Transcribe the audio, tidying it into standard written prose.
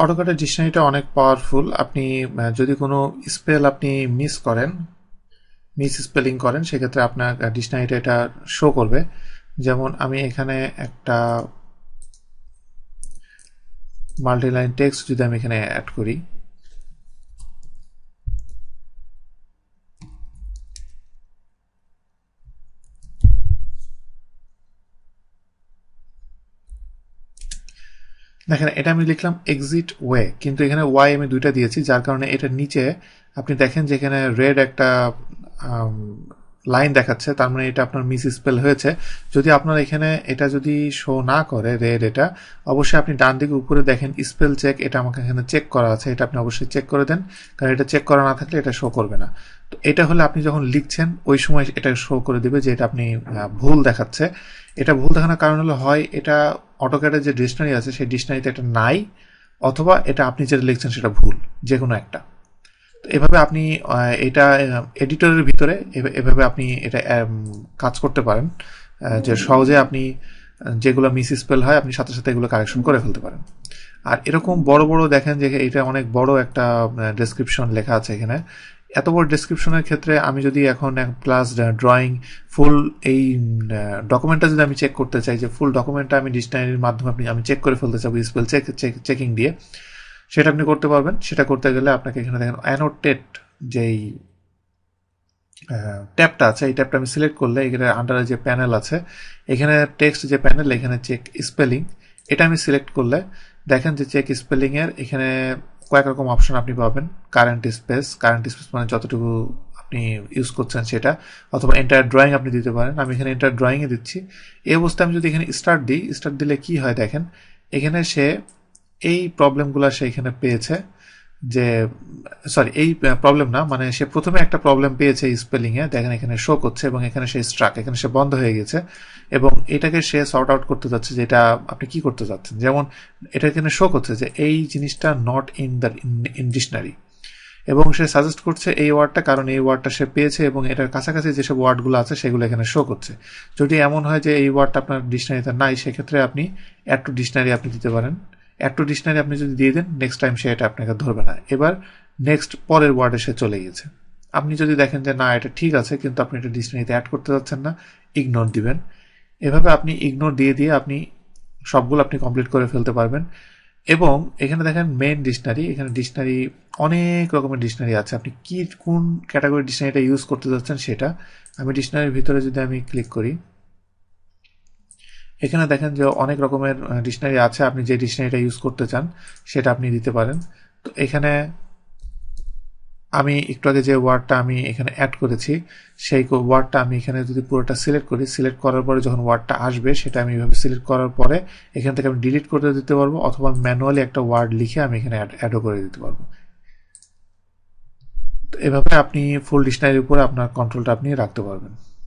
অটোক্যাডের ডিকশনারিটা অনেক পাওয়ারফুল। আপনি যদি কোনো স্পেল আপনি মিস স্পেলিং করেন, সেক্ষেত্রে আপনার ডিকশনারিটা এটা শো করবে। যেমন আমি এখানে একটা মাল্টিলাইন টেক্সট যদি আমি এখানে অ্যাড করি, দেখেন এটা আমি লিখলাম এক্সিট ওয়ে, কিন্তু এখানে ওয়াই আমি দুইটা দিয়েছি, যার কারণে এটার নিচে আপনি দেখেন যে এখানে রেড একটা লাইন দেখাচ্ছে, তার মানে এটা আপনার মিস স্পেল হয়েছে। যদি আপনার এখানে এটা যদি শো না করে রেড, এটা অবশ্যই আপনি ডান দিকে উপরে দেখেন স্পেল চেক, এটা আমাকে এখানে চেক করা আছে, এটা আপনি অবশ্যই চেক করে দেন, কারণ এটা চেক করা না থাকলে এটা শো করবে না। তো এটা হলে আপনি যখন লিখছেন ওই সময় এটা শো করে দিবে যে এটা আপনি ভুল দেখাচ্ছে। এটা ভুল দেখানোর কারণ হলো হয় এটা অটোক্যাডের যে ডিকশনারি আছে সেই ডিকশনারিতে এটা নাই, অথবা এটা আপনি যেটা লিখছেন সেটা ভুল, যে কোনো একটা। তো এভাবে আপনি এটা এডিটরের ভিতরে এভাবে আপনি এটা কাজ করতে পারেন, যে সহজে আপনি যেগুলো মিস স্পেল হয় আপনি সাথে সাথে এগুলো কারেকশন করে ফেলতে পারেন। আর এরকম বড় বড় দেখেন যে এটা অনেক বড় একটা ডেসক্রিপশন লেখা আছে এখানে। এত বড় ডেসক্রিপশনের ক্ষেত্রে আমি যদি এখন ক্লাস ড্রয়িং ফুল এই ডকুমেন্টটা যদি আমি চেক করতে চাই, যে ফুল ডকুমেন্টটা আমি ডিকশনারির মাধ্যমে আমি চেক করে ফেলতে চাই স্পেল চেকিং দিয়ে, সেটা আপনি করতে পারবেন। সেটা করতে গেলে আপনাকে এখানে দেখেন অ্যানোটেট যেই ট্যাবটা আছে, এই ট্যাবটা আমি সিলেক্ট করলে এখানে আন্ডারে যে প্যানেল আছে, এখানে টেক্সট যে প্যানেল, এখানে চেক স্পেলিং, এটা আমি সিলেক্ট করলে দেখেন যে চেক স্পেলিং এর এখানে কয়েক রকম অপশন আপনি পাবেন। কারেন্ট স্পেস মানে যতটুকু আপনি ইউজ করছেন সেটা, অথবা এন্টায়ার ড্রয়িং আপনি দিতে পারেন। আমি এখানে এন্টায়ার ড্রয়িং এ দিচ্ছি। এই অবস্থায় আমি যদি এখানে স্টার্ট দিই, স্টার্ট দিলে কি হয় দেখেন, এখানে সে এই প্রবলেমগুলো সে এখানে পেয়েছে, যে সরি এই প্রবলেম না, মানে সে প্রথমে একটা প্রবলেম পেয়েছে স্পেলিং এ, দেখেন এখানে শো করছে, এবং এখানে সে স্ট্রাক, এখানে সে বন্ধ হয়ে গেছে, এবং এটাকে সে সর্ট আউট করতে যাচ্ছে যে এটা আপনি কি করতে যাচ্ছেন। যেমন এটা এখানে শো করছে যে এই জিনিসটা নট ইন ডিকশনারি, এবং সে সাজেস্ট করছে এই ওয়ার্ডটা, কারণ এই ওয়ার্ডটা সে পেয়েছে এবং এটার কাছাকাছি যেসব ওয়ার্ডগুলো আছে সেগুলো এখানে শো করছে। যদি এমন হয় যে এই ওয়ার্ডটা আপনার ডিকশনারিতে নাই, সেক্ষেত্রে আপনি অ্যাড টু ডিকশনারি আপনি দিতে পারেন। অ্যাড টু ডিকশনারি আপনি যদি দিয়ে দেন, নেক্সট টাইম সে এটা আপনাকে ধরবে না। এবার নেক্সট পরের ওয়ার্ডে সে চলে গেছে। আপনি যদি দেখেন যে না এটা ঠিক আছে, কিন্তু আপনি এটা ডিকশনারিতে অ্যাড করতে যাচ্ছেন না, ইগনোর দিবেন। এভাবে আপনি ইগনোর দিয়ে দিয়ে আপনি সবগুলো আপনি কমপ্লিট করে ফেলতে পারবেন। এবং এখানে দেখেন মেইন ডিকশনারি, এখানে ডিকশনারি অনেক রকমের ডিকশনারি আছে, আপনি কোন ক্যাটাগরি ডিকশনারিটা ইউজ করতে যাচ্ছেন সেটা। আমি ডিকশনারির ভিতরে যদি আমি ক্লিক করি, এখানে দেখেন যে অনেক রকমের ডিকশনারি আছে, আপনি যে ডিকশনারিটা ইউজ করতে চান সেটা আপনি দিতে পারেন। তো এখানে আমি একটু আগে যে ওয়ার্ডটা আমি এখানে অ্যাড করেছি, সেই ওয়ার্ডটা আমি এখানে যদি পুরোটা সিলেক্ট করি, সিলেক্ট করার পরে যখন ওয়ার্ডটা আসবে সেটা আমি এইভাবে সিলেক্ট করার পরে এখান থেকে আমি ডিলিট করে দিতে পারবো, অথবা ম্যানুয়ালি একটা ওয়ার্ড লিখে আমি এখানে অ্যাডও করে দিতে পারবো। তো এভাবে আপনি ফুল ডিকশনারির উপরে আপনার কন্ট্রোলটা আপনি রাখতে পারবেন।